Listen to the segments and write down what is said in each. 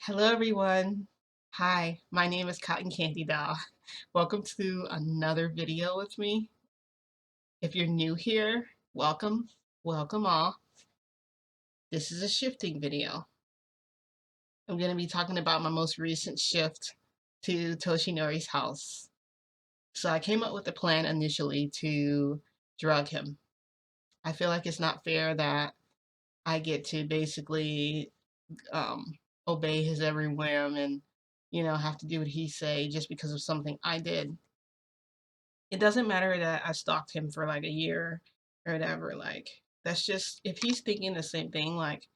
Hello everyone. Hi, my name is Cotton Candy Doll. Welcome to another video with me. If you're new here, welcome. Welcome all. This is a shifting video. I'm going to be talking about my most recent shift to Toshinori's house. So I came up with a plan initially to drug him. I feel like it's not fair that I get to basically um, obey his every whim and have to do what he say just because of something I did. It doesn't matter that I stalked him for like a year or whatever. Like, that's just, if he's thinking the same thing, like,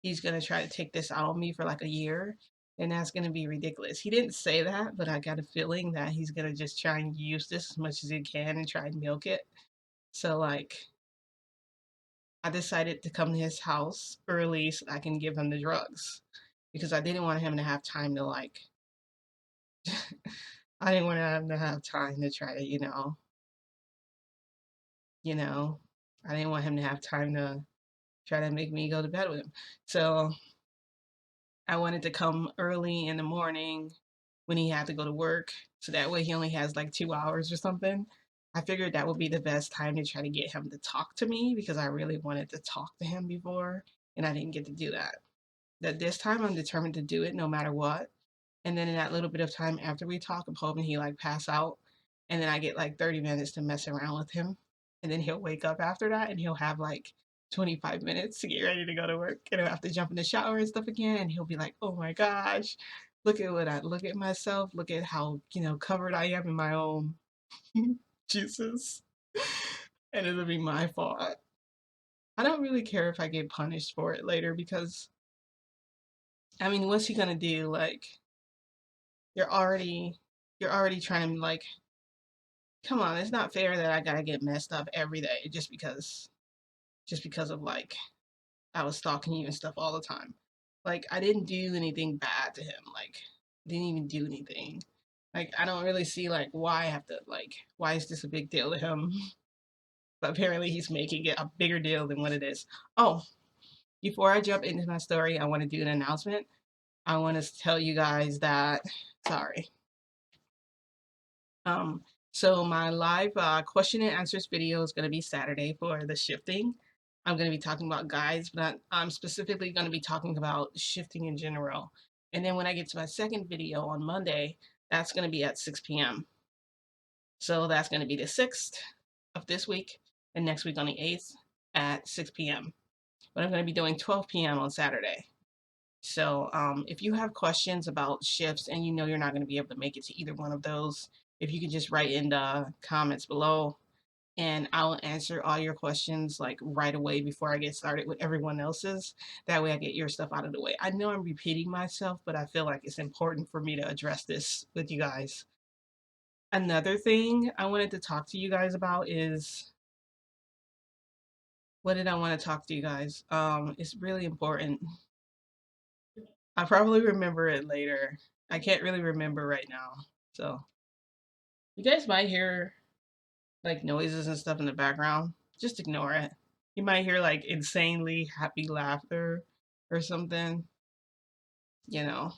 he's gonna try to take this out on me for like a year, then that's gonna be ridiculous. He didn't say that, but I got a feeling that he's gonna just try and use this as much as he can and try and milk it. So, like, I decided to come to his house early so I can give him the drugs because I didn't want him to have time to, like, I didn't want him to have time to try to, you know, I didn't want him to have time to try to make me go to bed with him. So I wanted to come early in the morning when he had to go to work. So that way he only has like 2 hours or something. I figured that would be the best time to try to get him to talk to me because I really wanted to talk to him before and I didn't get to do that. That this time I'm determined to do it no matter what. And then in that little bit of time after we talk, I'm hoping he like pass out. And then I get like 30 minutes to mess around with him. And then he'll wake up after that and he'll have like 25 minutes to get ready to go to work. And I'll have to jump in the shower and stuff again. And he'll be like, oh my gosh, look at myself. Look at how, covered I am in my own juices. And it'll be my fault. I don't really care if I get punished for it later because, I mean, what's he gonna do? Like, you're already you're already trying to like come on, it's not fair that I gotta get messed up every day just because of like I was stalking you and stuff all the time. Like I didn't do anything bad to him. Like didn't even do anything. Like I don't really see like why I have to like why is this a big deal to him? But apparently he's making it a bigger deal than what it is. Oh, before I jump into my story, I want to do an announcement. I want to tell you guys that sorry. Um, so my live question and answers video is going to be Saturday for the shifting. I'm going to be talking about guides, but I'm specifically going to be talking about shifting in general. And then when I get to my second video on Monday, that's going to be at 6 p.m. So that's going to be the 6th of this week and next week on the 8th at 6 p.m. But I'm going to be doing 12 p.m. on Saturday. So if you have questions about shifts and you know you're not going to be able to make it to either one of those, if you could just write in the comments below and I'll answer all your questions like right away before I get started with everyone else's. That way I get your stuff out of the way. I know I'm repeating myself, but I feel like it's important for me to address this with you guys. Another thing I wanted to talk to you guys about is what did I want to talk to you guys? It's really important. I probably remember it later. I can't really remember right now. So you guys might hear like noises and stuff in the background. Just ignore it. You might hear like insanely happy laughter or something. You know,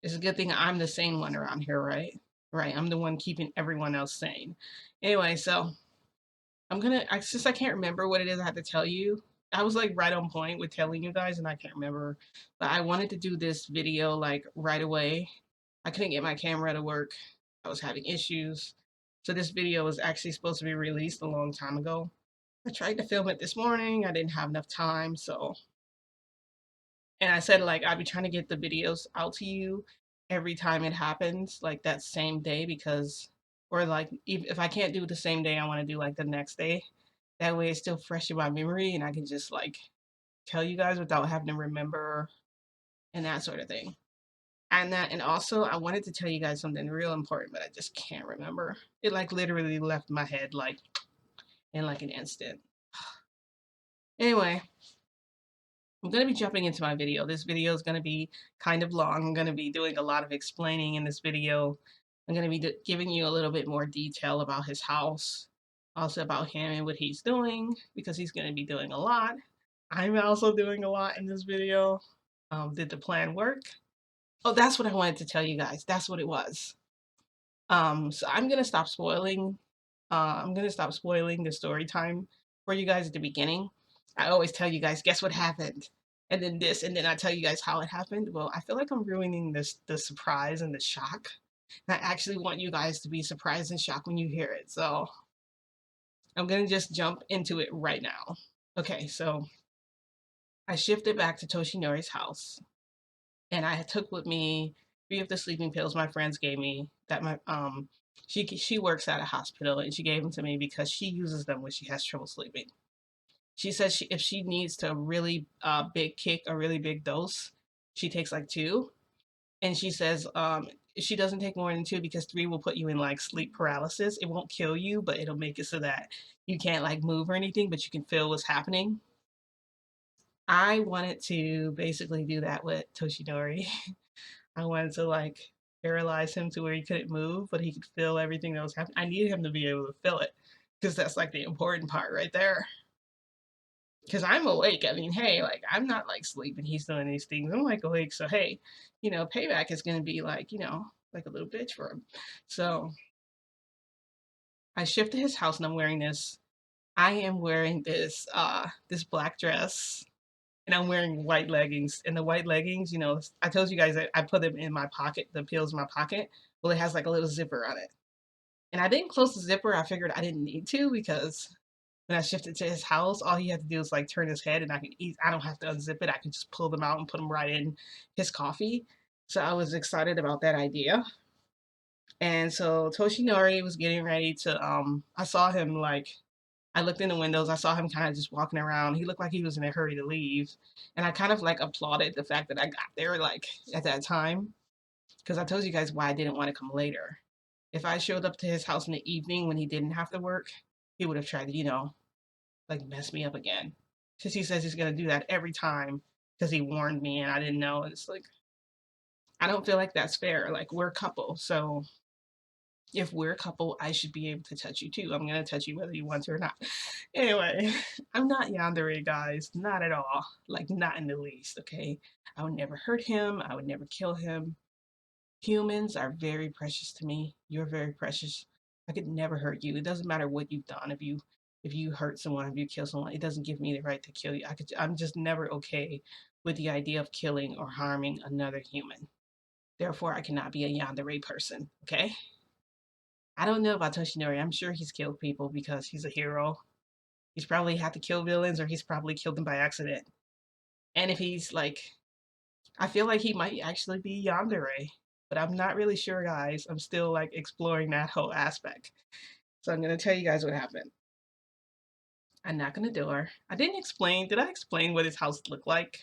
it's a good thing I'm the sane one around here, right? Right. I'm the one keeping everyone else sane. Anyway, so since I can't remember what it is I have to tell you, I was like right on point with telling you guys and I can't remember. But I wanted to do this video like right away. I couldn't get my camera to work. I was having issues. So this video was actually supposed to be released a long time ago. I tried to film it this morning. I didn't have enough time, so and I said like I'd be trying to get the videos out to you every time it happens, like that same day because or like if I can't do it the same day, I want to do like the next day. That way it's still fresh in my memory and I can just like tell you guys without having to remember and that sort of thing. And also I wanted to tell you guys something real important, but I just can't remember. It like literally left my head like in like an instant. Anyway, I'm going to be jumping into my video. This video is going to be kind of long. I'm going to be doing a lot of explaining in this video. I'm going to be giving you a little bit more detail about his house, also about him and what he's doing, because he's going to be doing a lot. I'm also doing a lot in this video. Did the plan work? Oh, that's what I wanted to tell you guys. That's what it was. So I'm gonna stop spoiling the story time for you guys at the beginning. I always tell you guys, guess what happened? And then this, and then I tell you guys how it happened. Well, I feel like I'm ruining the surprise and the shock. And I actually want you guys to be surprised and shocked when you hear it. So I'm gonna just jump into it right now. Okay, so I shifted back to Toshinori's house, and I took with me 3 of the sleeping pills my friends gave me that my she works at a hospital, and she gave them to me because she uses them when she has trouble sleeping. She says if she needs to really big kick, a really big dose, she takes like 2. And she says she doesn't take more than 2 because 3 will put you in like sleep paralysis. It won't kill you, but it'll make it so that you can't like move or anything, but you can feel what's happening. I wanted to basically do that with Toshinori. I wanted to like paralyze him to where he couldn't move, but he could feel everything that was happening. I needed him to be able to feel it because that's like the important part right there. Because I'm awake. I mean, hey, like I'm not like sleeping. He's doing these things. I'm like awake. So hey, payback is gonna be like, like a little bitch for him. So I shift to his house and I'm wearing this. I am wearing this black dress and I'm wearing white leggings. And the white leggings, I told you guys that I put them in my pocket, the pills in my pocket. Well, it has like a little zipper on it. And I didn't close the zipper. I figured I didn't need to because when I shifted to his house, all he had to do was like turn his head and I can eat. I don't have to unzip it. I can just pull them out and put them right in his coffee. So I was excited about that idea. And so Toshinori was getting ready to I saw him like I looked in the windows, I saw him kind of just walking around. He looked like he was in a hurry to leave. And I kind of like applauded the fact that I got there like at that time. Because I told you guys why I didn't want to come later. If I showed up to his house in the evening when he didn't have to work, he would have tried to, like mess me up again. Because he says he's gonna do that every time because he warned me and I didn't know. And it's like I don't feel like that's fair. Like we're a couple, so if we're a couple, I should be able to touch you too. I'm gonna touch you whether you want to or not. Anyway, I'm not yandere, guys. Not at all. Like not in the least. Okay, I would never hurt him. I would never kill him. Humans are very precious to me. You're very precious. I could never hurt you. It doesn't matter what you've done. If you hurt someone, if you kill someone, it doesn't give me the right to kill you. I'm just never okay with the idea of killing or harming another human. Therefore, I cannot be a yandere person. Okay? I don't know about Toshinori. I'm sure he's killed people because he's a hero. He's probably had to kill villains or he's probably killed them by accident. And if he's like I feel like he might actually be yandere, but I'm not really sure, guys. I'm still like exploring that whole aspect. So I'm gonna tell you guys what happened. I knock on the door. Did I explain what his house looked like?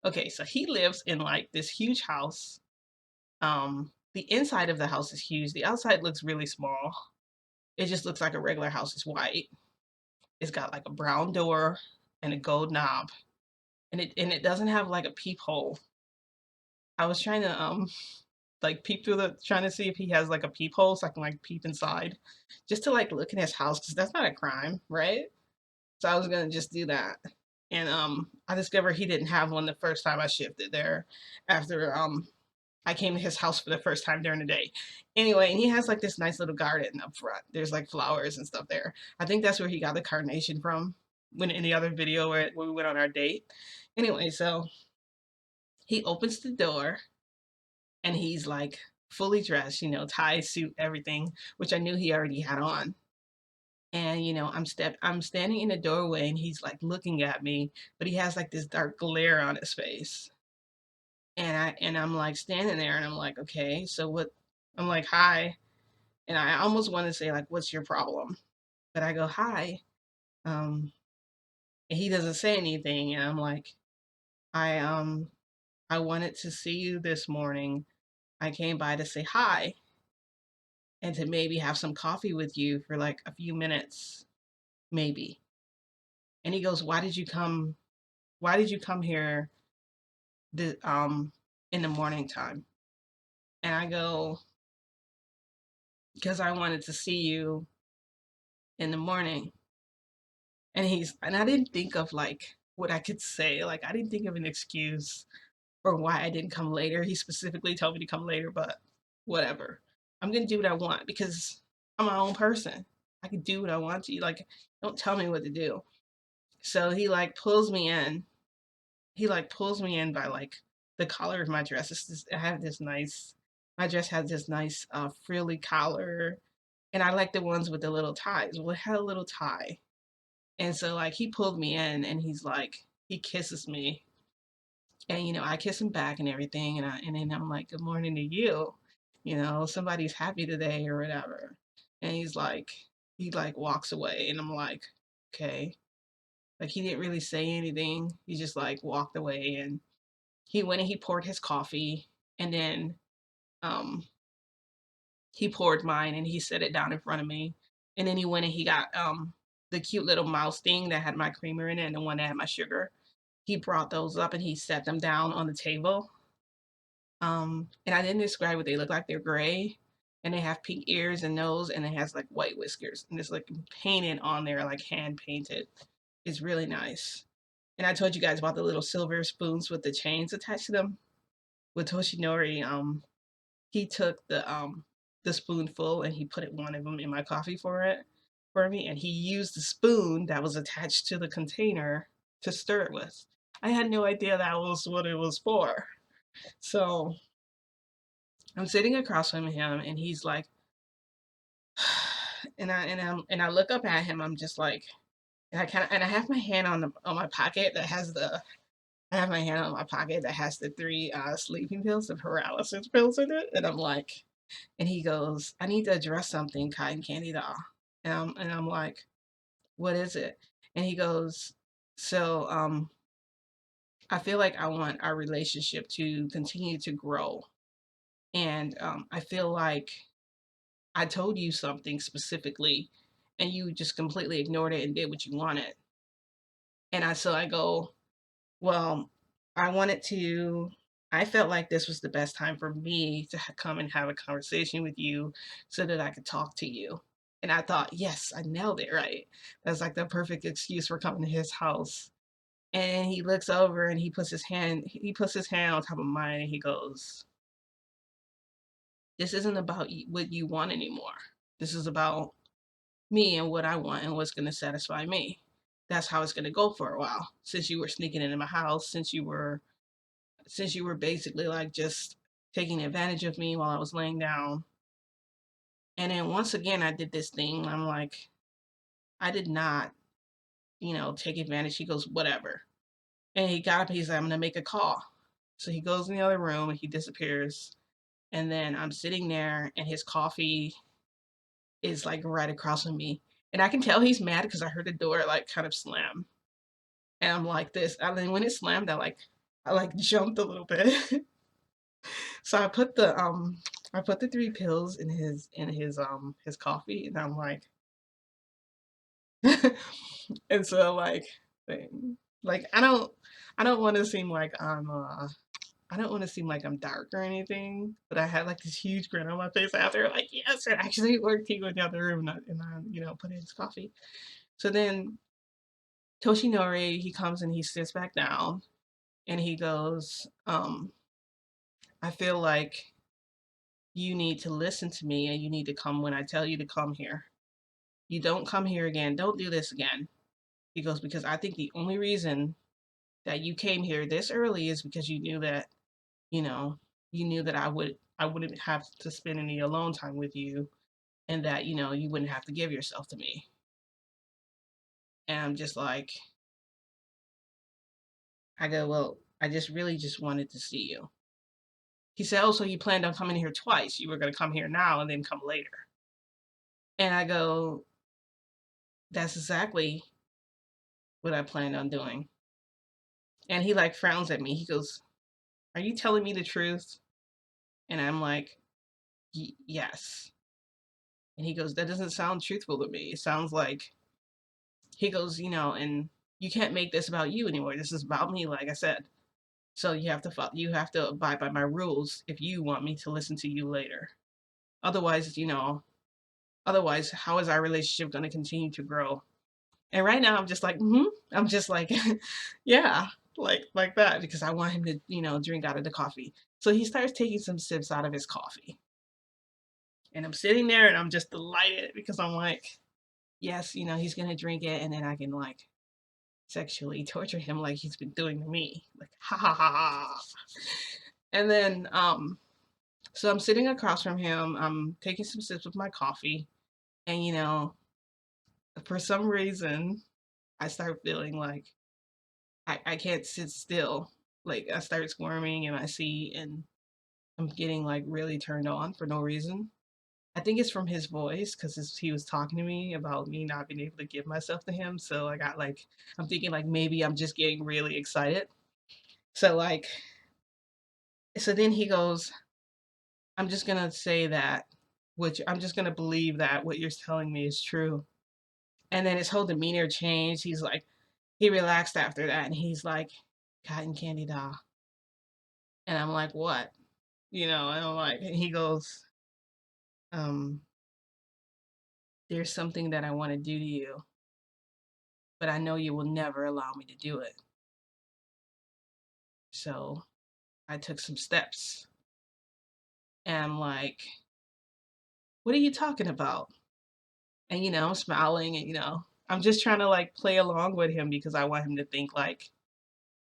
Okay, so he lives in like this huge house. The inside of the house is huge. The outside looks really small. It just looks like a regular house. It's white. It's got like a brown door and a gold knob. And it doesn't have like a peephole. I was trying to like peep through the trying to see if he has like a peephole so I can like peep inside. Just to like look in his house because that's not a crime, right? So I was gonna just do that. And I discovered he didn't have one the first time I shifted there after I came to his house for the first time during the day. Anyway, and he has like this nice little garden up front. There's like flowers and stuff there. I think that's where he got the carnation from when in the other video where we went on our date. Anyway, so he opens the door and he's like fully dressed, tie, suit, everything, which I knew he already had on. And I'm standing in the doorway and he's like looking at me, but he has like this dark glare on his face. And I'm like standing there and I'm like, okay, so what I'm like, hi. And I almost want to say like, what's your problem? But I go, hi. Um, and he doesn't say anything. And I'm like, I wanted to see you this morning. I came by to say hi and to maybe have some coffee with you for like a few minutes, maybe. And he goes, why did you come here the in the morning time? And I go, because I wanted to see you in the morning. And I didn't think of like what I could say. Like I didn't think of an excuse. or why I didn't come later. He specifically told me to come later, but whatever. I'm gonna do what I want because I'm my own person. I can do what I want to. Like, don't tell me what to do. So he like pulls me in. He like pulls me in by like the collar of my dress. I have this nice. My dress has this nice frilly collar, and I like the ones with the little ties. Well, it had a little tie, and so like he pulled me in, and he's like he kisses me, and I kiss him back and everything, and then I'm like, good morning to you, somebody's happy today or whatever. And he like walks away, and I'm like, okay. Like, he didn't really say anything. He just like walked away, and he went and he poured his coffee, and then um he poured mine and he set it down in front of me. And then he went and he got the cute little mouse thing that had my creamer in it and the one that had my sugar. He brought those up and he set them down on the table. And I didn't describe what they look like. They're gray, and they have pink ears and nose, and it has like white whiskers, and it's like painted on there, like hand painted. It's really nice. And I told you guys about the little silver spoons with the chains attached to them. With Toshinori, he took the spoonful and he put one of them in my coffee for me, and he used the spoon that was attached to the container to stir it with. I had no idea that was what it was for. So I'm sitting across from him, and he's like, and I look up at him. I'm just like, and I have my hand on my pocket that has the I have my hand on my pocket that has the three sleeping pills, the paralysis pills in it, and I'm like, and he goes, I need to address something, Cotton Candy Doll, and I'm like, what is it? And he goes, so I feel like I want our relationship to continue to grow, and I feel like I told you something specifically and you just completely ignored it and did what you wanted. And I go, well, I wanted to, I felt like this was the best time for me to come and have a conversation with you so that I could talk to you. And I thought, yes, I nailed it, right? That's like the perfect excuse for coming to his house. And he looks over and he puts his hand on top of mine, and he goes, this isn't about what you want anymore. This is about me and what I want and what's going to satisfy me. That's how it's going to go for a while. Since you were sneaking into my house, since you were basically like just taking advantage of me while I was laying down. And then once again I did this thing. I'm like, I did not, take advantage. He goes, whatever. And he got up, he's like, I'm gonna make a call. So he goes in the other room and he disappears. And then I'm sitting there and his coffee is like right across from me. And I can tell he's mad because I heard the door like kind of slam. And I'm like this. And then when it slammed, I like jumped a little bit. So I put the three pills in his coffee, and I'm like, and so like I don't want to seem like I don't want to seem like I'm dark or anything, but I had like this huge grin on my face after, like, yes, it actually worked. He went down the room, and I put in his coffee. So then Toshinori, he comes and he sits back down, and he goes, I feel like you need to listen to me, and you need to come when I tell you to come here. You don't come here again. Don't do this again. He goes, because I think the only reason that you came here this early is because you know, you knew that I wouldn't have to spend any alone time with you, and that, you wouldn't have to give yourself to me. And I'm just like, I go, well, I just really just wanted to see you. He said, oh, so you planned on coming here twice. You were going to come here now and then come later. And I go, that's exactly what I planned on doing. And he like frowns at me. He goes, are you telling me the truth? And I'm like, yes. And he goes, that doesn't sound truthful to me. It sounds like, he goes, and you can't make this about you anymore. This is about me, like I said. So you have to abide by my rules if you want me to listen to you later. Otherwise, otherwise, how is our relationship going to continue to grow? And right now, I'm just like, I'm just like, yeah. like that because I want him to, drink out of the coffee. So he starts taking some sips out of his coffee. And I'm sitting there and I'm just delighted because I'm like, yes, he's gonna drink it and then I can like sexually torture him like he's been doing to me. Like ha ha ha ha. And then so I'm sitting across from him, I'm taking some sips of my coffee, and for some reason I start feeling like I can't sit still. Like I start squirming in my seat and I'm getting like really turned on for no reason. I think it's from his voice because he was talking to me about me not being able to give myself to him. So I got like, I'm thinking like maybe I'm just getting really excited. So like, so then he goes, I'm just gonna say that, which I'm just gonna believe that what you're telling me is true. And then his whole demeanor changed. He's like, he relaxed after that and he's like, cotton candy doll. And I'm like, what? And I'm like, and he goes, um, there's something that I want to do to you, but I know you will never allow me to do it. So I took some steps and I'm like, what are you talking about? And, I'm smiling and, I'm just trying to like play along with him because I want him to think like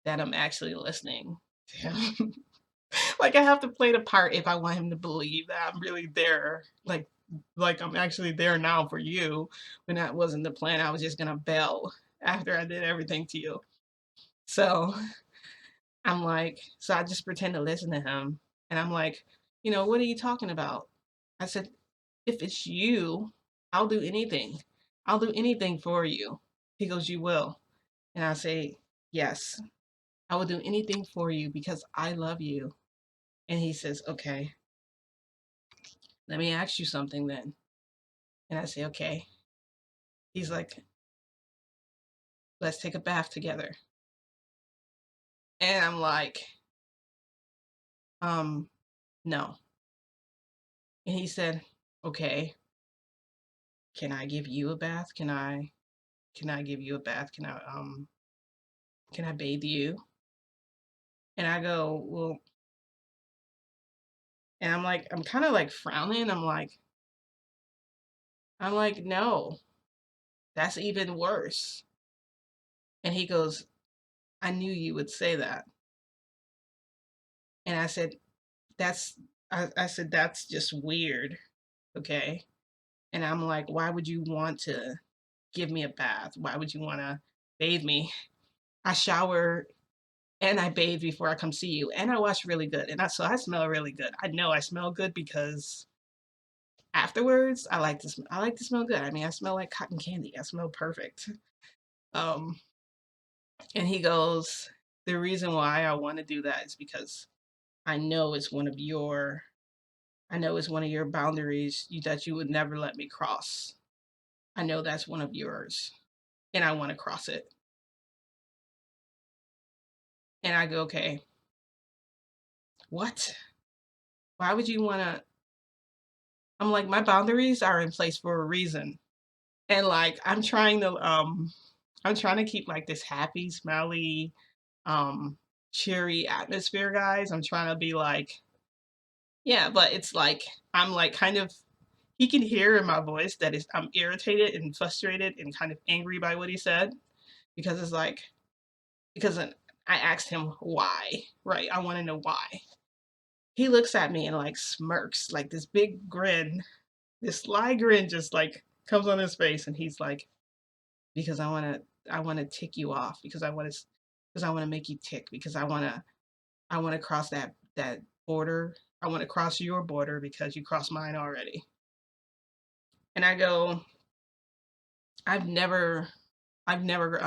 that I'm actually listening to him. Like I have to play the part if I want him to believe that I'm really there. Like I'm actually there now for you when that wasn't the plan. I was just gonna bail after I did everything to you. So I'm like, so I just pretend to listen to him. And I'm like, what are you talking about? I said, if it's you, I'll do anything. I'll do anything for you. He goes, you will. And I say, yes, I will do anything for you because I love you. And he says, okay, let me ask you something then. And I say, okay. He's like, let's take a bath together. And I'm like, no. And he said, okay, can I give you a bath? Can I give you a bath? Can I bathe you? And I go, well, and I'm like, I'm kind of like frowning. I'm like, no, that's even worse. And he goes, I knew you would say that. And I said, I said, that's just weird. Okay. And I'm like, why would you want to give me a bath? Why would you want to bathe me? I shower and I bathe before I come see you, and I wash really good, and so I smell really good. I know I smell good because afterwards I like to smell good. I mean, I smell like cotton candy. I smell perfect. Um, and he goes, the reason why I want to do that is because I know it's one of your I know it's one of your boundaries that you would never let me cross. I know that's one of yours, and I want to cross it. And I go, okay, what? Why would you want to? I'm like, my boundaries are in place for a reason. And like I'm trying to keep like this happy, smiley, cheery atmosphere, guys. I'm trying to be like, yeah, but it's like I'm like kind of he can hear in my voice that is I'm irritated and frustrated and kind of angry by what he said because it's like because I asked him why, right? I want to know why. He looks at me and like smirks, like this big grin, this sly grin just like comes on his face, and he's like, because I want to tick you off because I want to make you tick because I want to cross that border. I want to cross your border because you crossed mine already. And I go, I've never I've never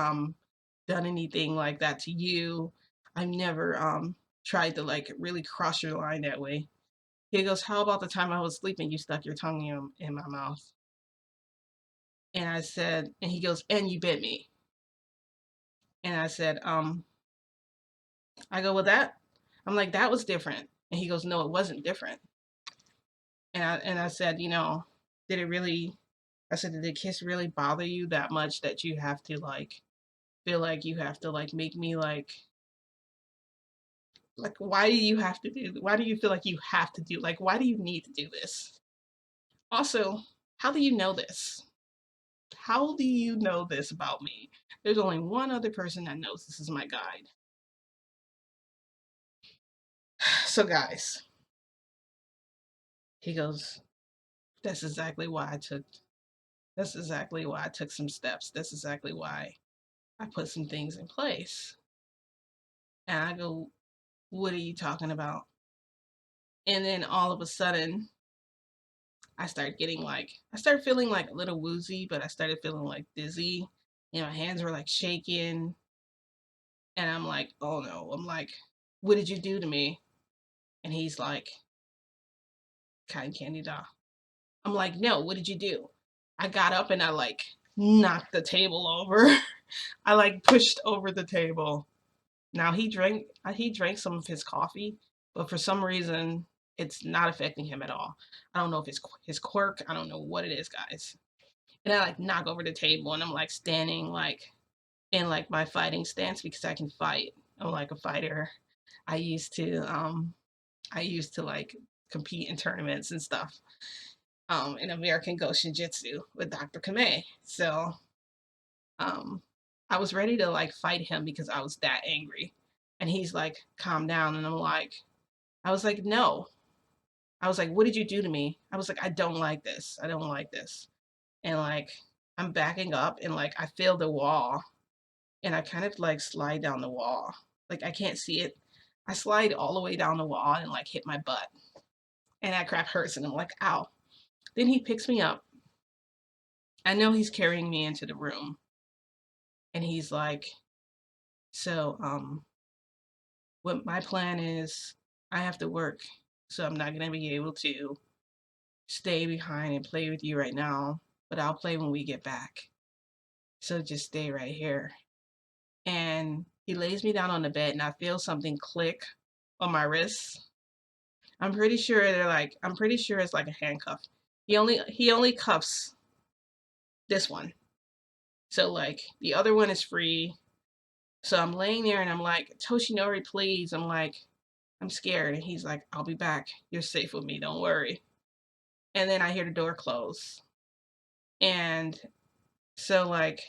done anything like that to you. I've never tried to like really cross your line that way. He goes, how about the time I was sleeping you stuck your tongue in my mouth? And I said, and he goes, and you bit me. And I said, I go, well, I'm like, that was different. And he goes, no, it wasn't different. And I said, did it really, I said, did the kiss really bother you that much that you have to like, feel like you have to like make me like Like, why do you have to do, why do you feel like you have to do, like, why do you need to do this? Also, how do you know this? How do you know this about me? There's only one other person that knows this is my guide. So, guys, he goes, that's exactly why I took, that's exactly why I took some steps. That's exactly why I put some things in place. And I go, what are you talking about? And then all of a sudden, I started feeling like a little woozy, but I started feeling like dizzy. And my hands were like shaking. And I'm like, oh no. I'm like, what did you do to me? And he's like, cotton candy doll. I'm like, no, what did you do? I got up and I like knocked the table over. I like pushed over the table. Now he drank some of his coffee, but for some reason it's not affecting him at all. I don't know if it's his quirk. I don't know what it is, guys. And I like knock over the table and I'm like standing like in like my fighting stance because I can fight. I'm like a fighter. I used to um I used to like compete in tournaments and stuff. In American Goshin Jitsu with Dr. Kame. So um I was ready to like fight him because I was that angry. And he's like, calm down. And I was like, no. I was like, what did you do to me? I was like, I don't like this. I don't like this. And like I'm backing up and like I feel the wall and I kind of like slide down the wall. Like I can't see it. I slide all the way down the wall and like hit my butt. And that crap hurts and I'm like, ow. Then he picks me up. I know he's carrying me into the room. And he's like, so what my plan is, I have to work. So I'm not gonna be able to stay behind and play with you right now, but I'll play when we get back. So just stay right here. And he lays me down on the bed and I feel something click on my wrist. I'm pretty sure it's like a handcuff. He only cuffs this one. So like the other one is free. So I'm laying there and I'm like, Toshinori, please. I'm like, I'm scared. And he's like, I'll be back. You're safe with me. Don't worry. And then I hear the door close. And so like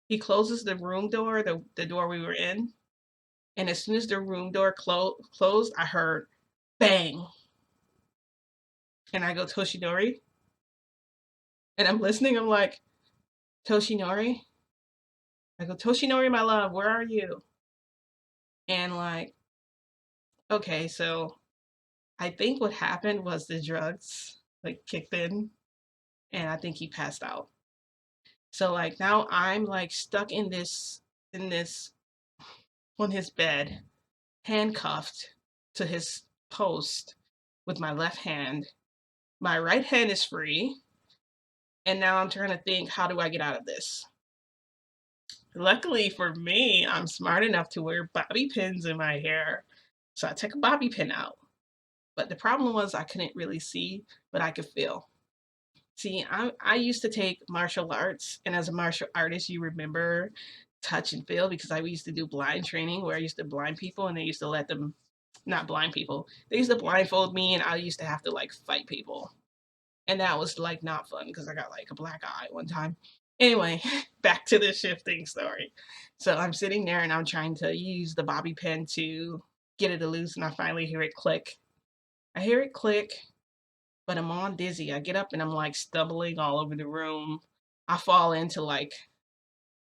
he closes the room door, the door we were in. And as soon as the room door closed, I heard bang. And I go, Toshinori. And I'm listening. I'm like, Toshinori. I go, Toshinori, my love, where are you? And like, okay, so I think what happened was the drugs like kicked in and I think he passed out. So like now I'm like stuck in this on his bed, handcuffed to his post with my left hand. My right hand is free, and now I'm trying to think, how do I get out of this? Luckily for me, I'm smart enough to wear bobby pins in my hair. So I took a bobby pin out. But the problem was I couldn't really see, but I could feel. See, I used to take martial arts, and as a martial artist, you remember touch and feel because I used to do blind training where I used to blind people and they used to let them, not blind people, they used to blindfold me and I used to have to like fight people. And that was like not fun because I got like a black eye one time. Anyway, back to the shifting story. So I'm sitting there and I'm trying to use the bobby pin to get it to loose, and I finally hear it click. I hear it click, but I'm on dizzy. I get up and I'm like stumbling all over the room. I fall into like,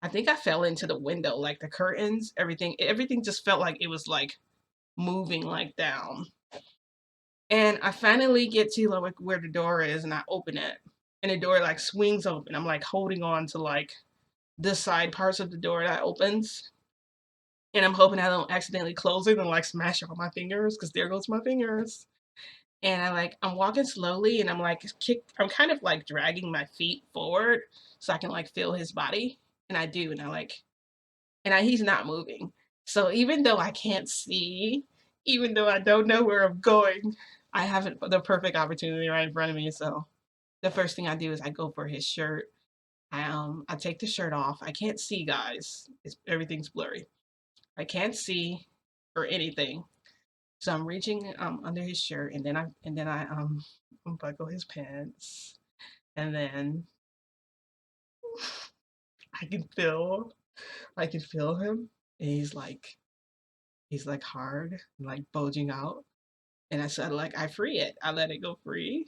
I think I fell into the window, like the curtains, everything just felt like it was like moving like down. And I finally get to like where the door is and I open it. And the door like swings open. I'm like holding on to like the side parts of the door that opens. And I'm hoping I don't accidentally close it and like smash all my fingers because there goes my fingers. And I'm walking slowly and I'm kind of like dragging my feet forward so I can like feel his body. And I do, and he's not moving. So even though I can't see, even though I don't know where I'm going, I have the perfect opportunity right in front of me. So the first thing I do is I go for his shirt. I take the shirt off. I can't see, guys. Everything's blurry. I can't see or anything. So I'm reaching under his shirt, and then I unbuckle his pants, and then I can feel I can feel him, and he's like hard, and like bulging out. And I said like I free it. I let it go free.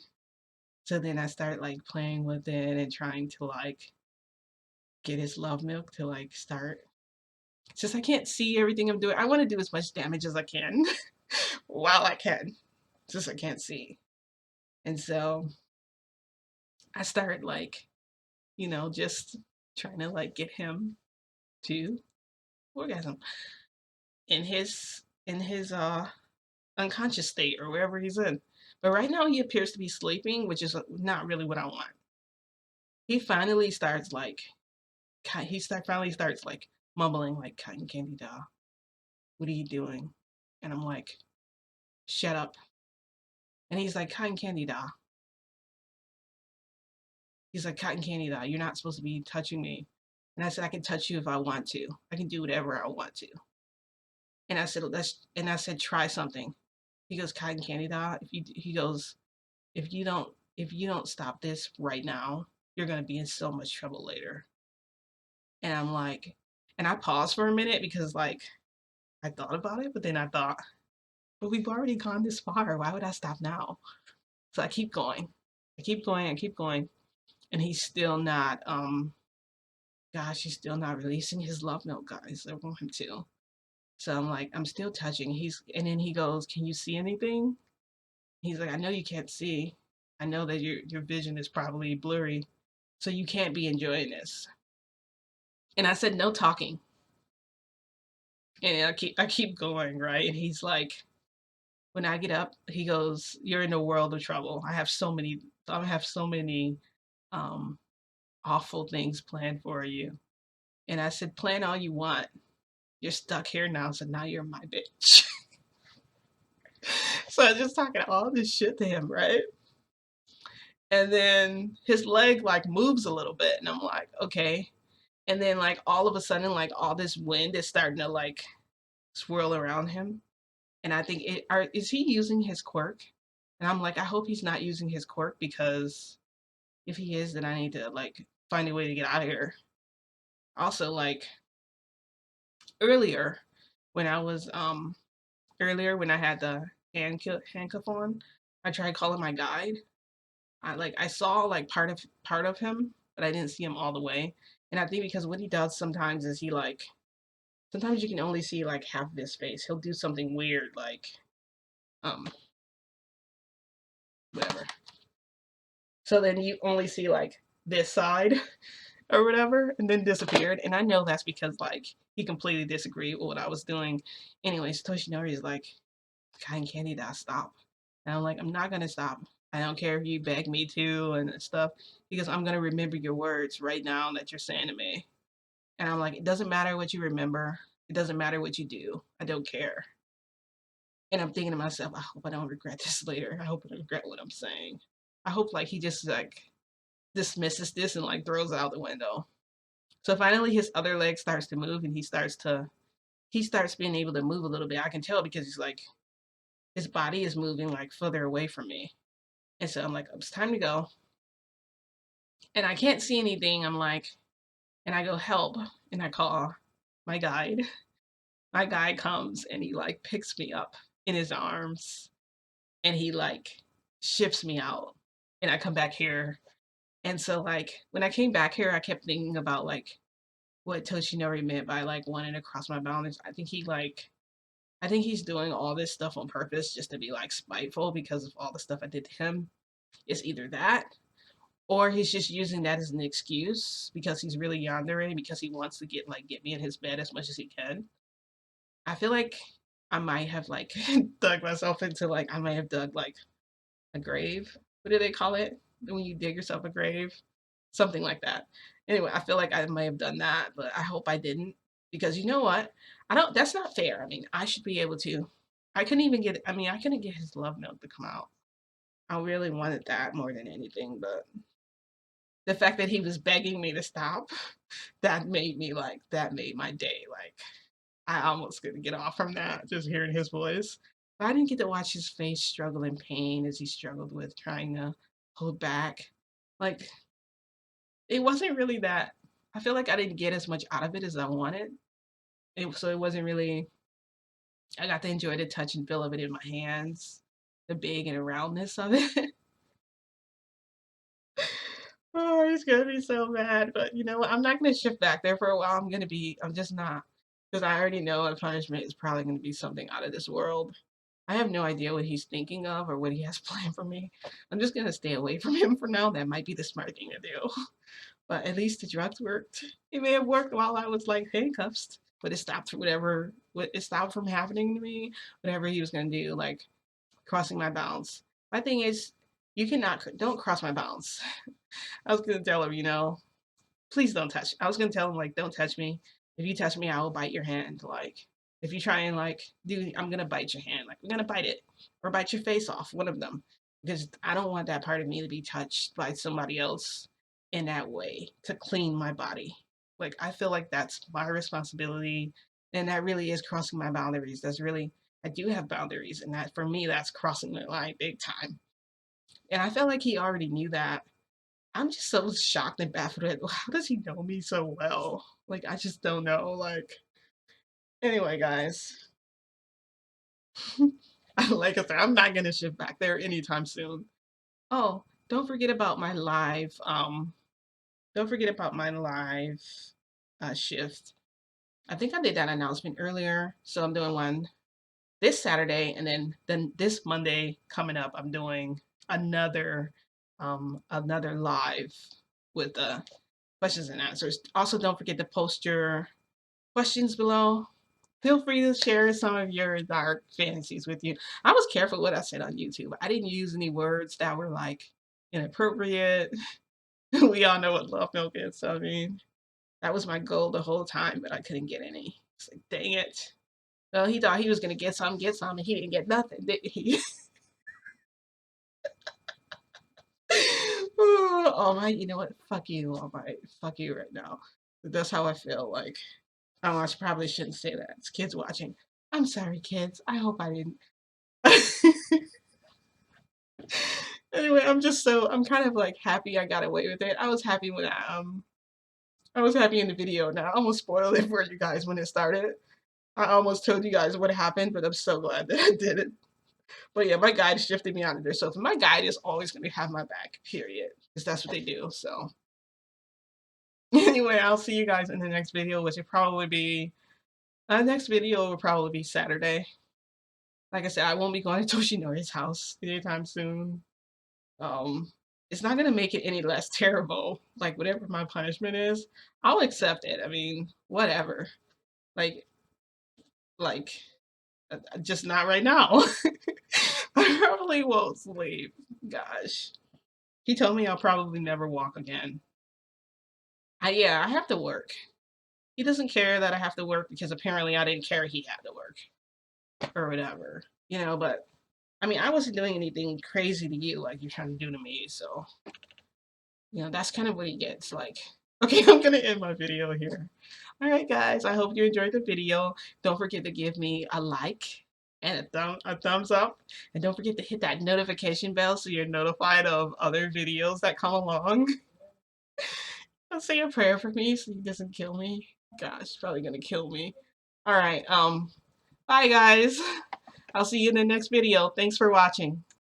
So then I start like playing with it and trying to like get his love milk to like start. Since I can't see everything I'm doing, I want to do as much damage as I can while I can, since I can't see. And so I start like, just trying to like get him to orgasm in his unconscious state or wherever he's in. But right now he appears to be sleeping, which is not really what I want. He finally starts like finally starts like mumbling like cotton candy doll. What are you doing? And I'm like, shut up. And he's like, cotton candy doll. He's like, cotton candy doll, you're not supposed to be touching me. And I said, I can touch you if I want to. I can do whatever I want to. And I said, try something. He goes, cotton candy doll. He goes, if you don't stop this right now, you're gonna be in so much trouble later. And I'm like, and I paused for a minute because like I thought about it, but then I thought, but we've already gone this far. Why would I stop now? So I keep going. I keep going, I keep going. And he's still not releasing his love note, guys. I want him to. So I'm like, I'm still touching. And then he goes, can you see anything? He's like, I know you can't see. I know that your vision is probably blurry, so you can't be enjoying this. And I said, no talking. And I keep going, right? And he's like, when I get up, he goes, you're in a world of trouble. I have so many um awful things planned for you. And I said, plan all you want. You're stuck here now, so now you're my bitch. So I just talking all this shit to him, right? And then his leg like moves a little bit, and I'm like, okay. And then like all of a sudden, like all this wind is starting to like swirl around him. And I think is he using his quirk? And I'm like, I hope he's not using his quirk, because if he is, then I need to like find a way to get out of here. Also, like earlier when I was earlier when I had the handcuff on, I tried calling my guide. I saw like part of him, but I didn't see him all the way. And I think because what he does sometimes is he like sometimes you can only see like half of his face. He'll do something weird like um whatever. So then you only see like this side or whatever, and then disappeared. And I know that's because like he completely disagreed with what I was doing. Anyways, Toshinori is like, cotton candy, that stop. And I'm like, I'm not gonna stop. I don't care if you beg me to and stuff, because I'm gonna remember your words right now that you're saying to me. And I'm like, it doesn't matter what you remember. It doesn't matter what you do. I don't care. And I'm thinking to myself, I hope I don't regret this later. I hope I don't regret what I'm saying. I hope like he just like dismisses this and like throws it out the window. So finally his other leg starts to move, and he starts being able to move a little bit. I can tell because he's like his body is moving like further away from me. And so I'm like, it's time to go. And I can't see anything. I'm like, and I go, help. And I call my guide. My guide comes and he like picks me up in his arms, and he like shifts me out. And I come back here. And so like when I came back here, I kept thinking about like what Toshinori meant by like wanting to cross my boundaries. I think he's doing all this stuff on purpose just to be like spiteful because of all the stuff I did to him. It's either that, or he's just using that as an excuse because he's really yandere, because he wants to get me in his bed as much as he can. I feel like I might have like dug myself into like I might have dug like a grave. What do they call it when you dig yourself a grave? Something like that. Anyway, I feel like I might have done that, but I hope I didn't, because you know what? I don't. That's not fair. I mean, I should be able to. I couldn't even get. I mean, I couldn't get his love note to come out. I really wanted that more than anything, but the fact that he was begging me to stop, that made my day. Like I almost couldn't get off from that, just hearing his voice. But I didn't get to watch his face struggle in pain as he struggled with trying to hold back. Like, it wasn't really that. I feel like I didn't get as much out of it as I wanted. So it wasn't really. I got to enjoy the touch and feel of it in my hands, the big and roundness of it. Oh, he's gonna be so mad. But you know what? I'm not gonna shift back there for a while. I'm just not. Because I already know a punishment is probably gonna be something out of this world. I have no idea what he's thinking of or what he has planned for me. I'm just gonna stay away from him for now. That might be the smart thing to do. But at least the drugs worked. It may have worked while I was like handcuffed, but it stopped whatever. It stopped from happening to me. Whatever he was gonna do, like crossing my bounds. My thing is, you cannot don't cross my bounds. I was gonna tell him, please don't touch. I was gonna tell him like, don't touch me. If you touch me, I will bite your hand. Like, if you try and like, dude, I'm gonna bite your hand. Like, we're gonna bite it or bite your face off. One of them, because I don't want that part of me to be touched by somebody else in that way to clean my body. Like, I feel like that's my responsibility, and that really is crossing my boundaries. That's really I do have boundaries, and that for me, that's crossing the line big time. And I felt like he already knew that. I'm just so shocked and baffled at how does he know me so well? Like, I just don't know. Like, anyway, guys, like I said, I'm not gonna shift back there anytime soon. Oh, don't forget about my live. Don't forget about my live shift. I think I did that announcement earlier, so I'm doing one this Saturday, and then this Monday coming up, I'm doing another another live with questions and answers. Also, don't forget to post your questions below. Feel free to share some of your dark fantasies with you. I was careful what I said on YouTube. I didn't use any words that were like inappropriate. We all know what love milk is, so I mean, that was my goal the whole time, but I couldn't get any. It's like, dang it. Well, he thought he was gonna get some, and he didn't get nothing, did he? Oh my, you know what? Fuck you, all right. Fuck you right now. That's how I feel. Like, oh, I probably shouldn't say that. It's kids watching. I'm sorry, kids. I hope I didn't. Anyway, I'm kind of like happy I got away with it. I was happy when I was happy in the video. Now I almost spoiled it for you guys when it started. I almost told you guys what happened, but I'm so glad that I did it. But yeah, my guide shifted me out of there. So my guide is always going to have my back, period. Because that's what they do. So anyway, I'll see you guys in the next video, which will probably be, next video will probably be Saturday. Like I said, I won't be going to Toshinori's house anytime soon. Um, it's not gonna make it any less terrible. Like whatever my punishment is, I'll accept it. I mean, whatever. Like, like, just not right now. I probably won't sleep. Gosh, he told me I'll probably never walk again. Yeah, I have to work. He doesn't care that I have to work because apparently I didn't care he had to work or whatever, But I mean, I wasn't doing anything crazy to you like you're trying to do to me. So, that's kind of what he gets. Like, okay, I'm going to end my video here. All right, guys, I hope you enjoyed the video. Don't forget to give me a like and a thumbs up. And don't forget to hit that notification bell so you're notified of other videos that come along. Say a prayer for me so he doesn't kill me. Gosh, he's probably going to kill me. All right, bye, guys. I'll see you in the next video. Thanks for watching.